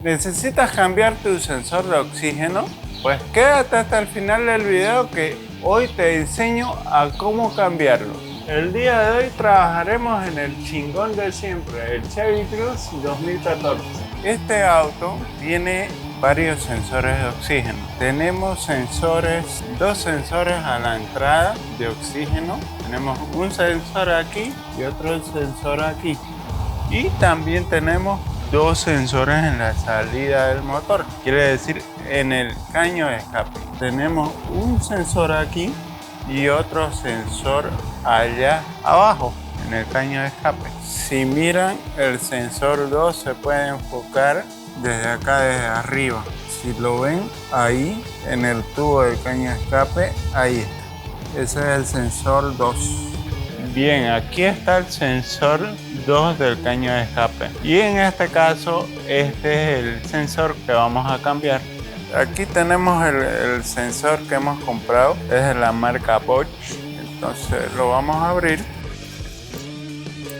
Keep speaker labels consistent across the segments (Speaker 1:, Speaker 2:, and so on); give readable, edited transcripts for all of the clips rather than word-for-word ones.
Speaker 1: ¿Necesitas cambiar tu sensor de oxígeno? Pues quédate hasta el final del video que hoy te enseño a cómo cambiarlo. El día de hoy trabajaremos en el chingón de siempre, el Chevy Cruze 2014. Este auto tiene varios sensores de oxígeno. Tenemos dos sensores a la entrada de oxígeno. Tenemos un sensor aquí y otro sensor aquí. Y también tenemos dos sensores en la salida del motor, quiere decir en el caño de escape. Tenemos un sensor aquí y otro sensor allá abajo en el caño de escape. Si miran, el sensor 2 se puede enfocar desde acá, desde arriba. Si lo ven ahí en el tubo del caño de escape, ahí está. Ese es el sensor 2. Bien, aquí está el sensor 2 del caño de escape. Y en este caso, este es el sensor que vamos a cambiar. Aquí tenemos el sensor que hemos comprado. Es de la marca Bosch. Entonces lo vamos a abrir.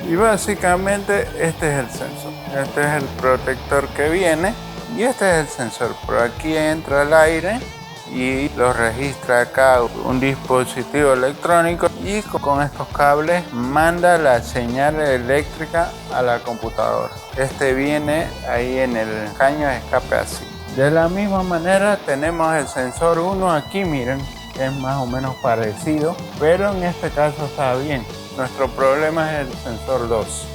Speaker 1: Y básicamente este es el sensor. Este es el protector que viene. Y este es el sensor. Por aquí entra el aire y lo registra acá un dispositivo electrónico y con estos cables manda la señal eléctrica a la computadora. Este viene ahí en el caño de escape así. De la misma manera tenemos el sensor 1 aquí, miren, que es más o menos parecido, pero en este caso está bien. Nuestro problema es el sensor 2.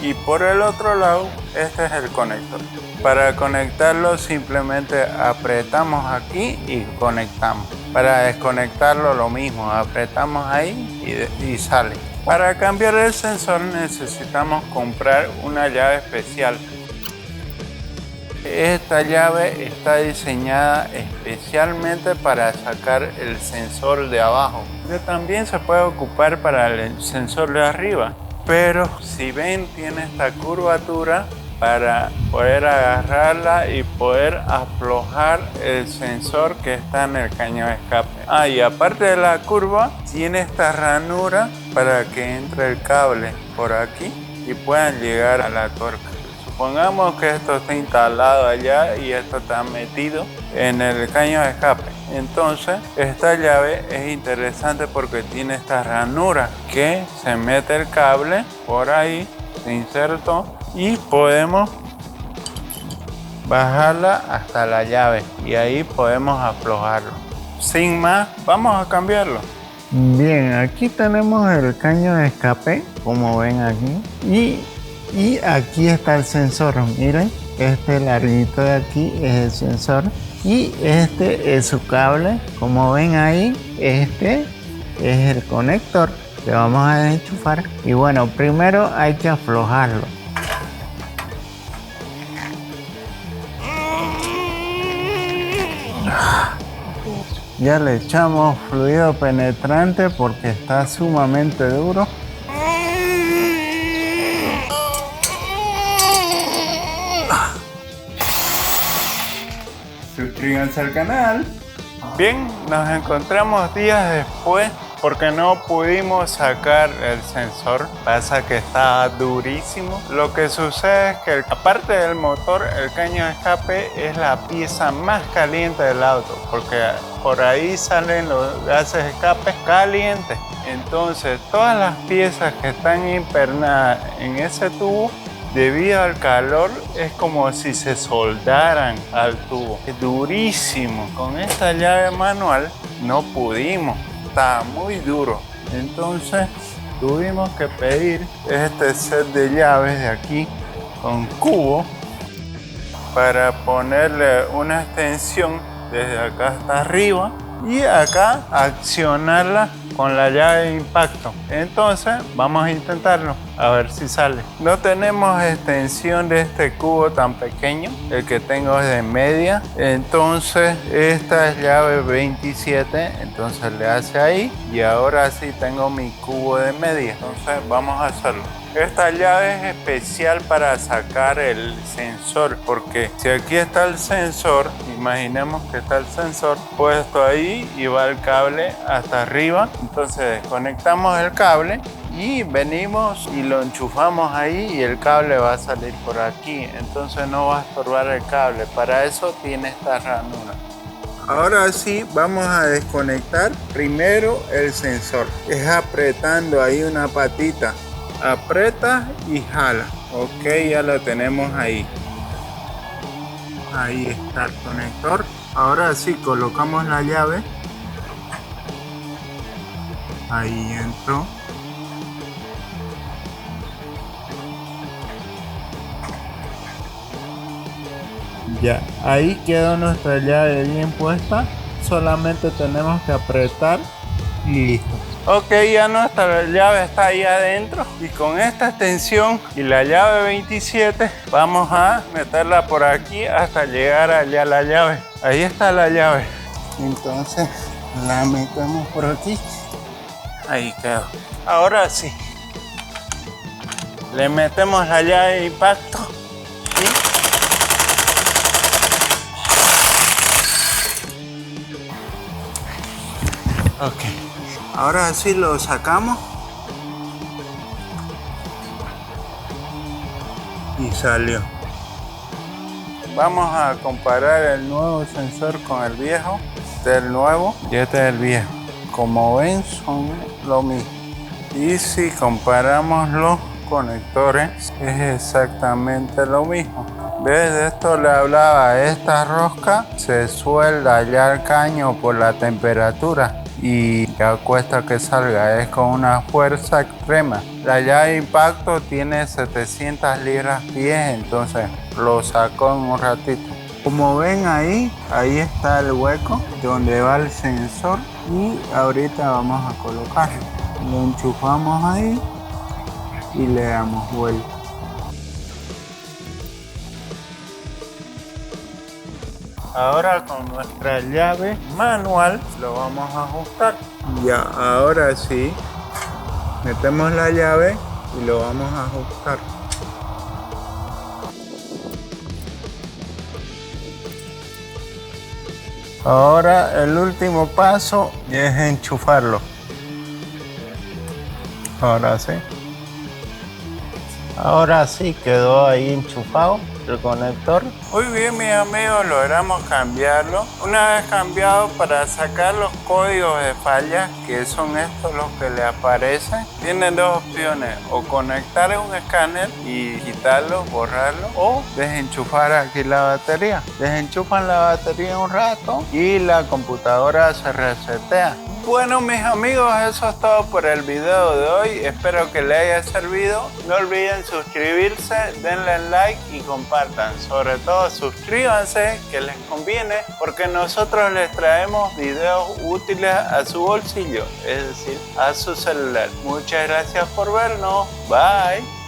Speaker 1: Y por el otro lado, este es el conector. Para conectarlo simplemente apretamos aquí y conectamos. Para desconectarlo lo mismo, apretamos ahí y sale. Para cambiar el sensor necesitamos comprar una llave especial. Esta llave está diseñada especialmente para sacar el sensor de abajo. Pero también se puede ocupar para el sensor de arriba. Pero si ven, tiene esta curvatura para poder agarrarla y poder aflojar el sensor que está en el caño de escape. Y aparte de la curva, tiene esta ranura para que entre el cable por aquí y puedan llegar a la tuerca. Supongamos que esto está instalado allá y esto está metido en el caño de escape. Entonces, esta llave es interesante porque tiene esta ranura que se mete el cable por ahí, se insertó y podemos bajarla hasta la llave y ahí podemos aflojarlo. Sin más, vamos a cambiarlo. Bien, aquí tenemos el caño de escape, como ven aquí, y aquí está el sensor. Miren, este larguito de aquí es el sensor y este es su cable. Como ven ahí, este es el conector que vamos a enchufar. Y bueno, primero hay que aflojarlo. Ya le echamos fluido penetrante porque está sumamente duro. Suscríbanse al canal. Bien, nos encontramos días después porque no pudimos sacar el sensor. Pasa que estaba durísimo. Lo que sucede es que aparte del motor, el caño de escape es la pieza más caliente del auto porque por ahí salen los gases de escape calientes. Entonces todas las piezas que están impregnadas en ese tubo, debido al calor, es como si se soldaran al tubo. Es durísimo. Con esta llave manual no pudimos. Está muy duro. Entonces tuvimos que pedir este set de llaves de aquí con cubo para ponerle una extensión desde acá hasta arriba y acá accionarla con la llave de impacto. Entonces vamos a intentarlo a ver si sale. No tenemos extensión de este cubo tan pequeño, el que tengo es de media, entonces esta es llave 27, entonces le hace ahí y ahora sí tengo mi cubo de media. Entonces vamos a hacerlo. Esta llave es especial para sacar el sensor, porque si aquí está el sensor, imaginemos que está el sensor puesto ahí y va el cable hasta arriba. Entonces desconectamos el cable y venimos y lo enchufamos ahí y el cable va a salir por aquí, entonces no va a estorbar el cable. Para eso tiene esta ranura. Ahora sí vamos a desconectar primero el sensor. Es apretando ahí una patita. Aprieta y jala. Ok, ya lo tenemos ahí. Ahí está el conector. Ahora sí colocamos la llave. Ahí entró. Ya, ahí quedó nuestra llave bien puesta. Solamente tenemos que apretar y listo. Ok, ya nuestra llave está ahí adentro. Y con esta extensión y la llave 27 vamos a meterla por aquí hasta llegar allá a la llave. Ahí está la llave. Entonces la metemos por aquí. Ahí quedó. Ahora sí. Le metemos la llave de impacto. Ok, ahora sí lo sacamos y salió. Vamos a comparar el nuevo sensor con el viejo. Este es el nuevo y este es el viejo. Como ven, son lo mismo. Y si comparamos los conectores, es exactamente lo mismo. ¿Ves? De esto le hablaba. Esta rosca se suelda ya el caño por la temperatura y ya cuesta que salga, es con una fuerza extrema. La llave de impacto tiene 700 libras-pies, entonces lo sacó en un ratito. Como ven ahí está el hueco donde va el sensor y ahorita vamos a colocarlo. Lo enchufamos ahí y le damos vuelta. Ahora con nuestra llave manual lo vamos a ajustar. Ya, ahora sí. Metemos la llave y lo vamos a ajustar. Ahora el último paso es enchufarlo. Ahora sí. Ahora sí quedó ahí enchufado el conector. Muy bien, mis amigos, logramos cambiarlo. Una vez cambiado, para sacar los códigos de falla, que son estos los que le aparecen, tienen dos opciones: o conectar un escáner y quitarlo, borrarlo, o desenchufar aquí la batería. Desenchufan la batería un rato y la computadora se resetea. Bueno, mis amigos, eso es todo por el video de hoy. Espero que les haya servido. No olviden suscribirse, denle like y compartan. Sobre todo suscríbanse, que les conviene, porque nosotros les traemos videos útiles a su bolsillo, es decir, a su celular. Muchas gracias por vernos. Bye.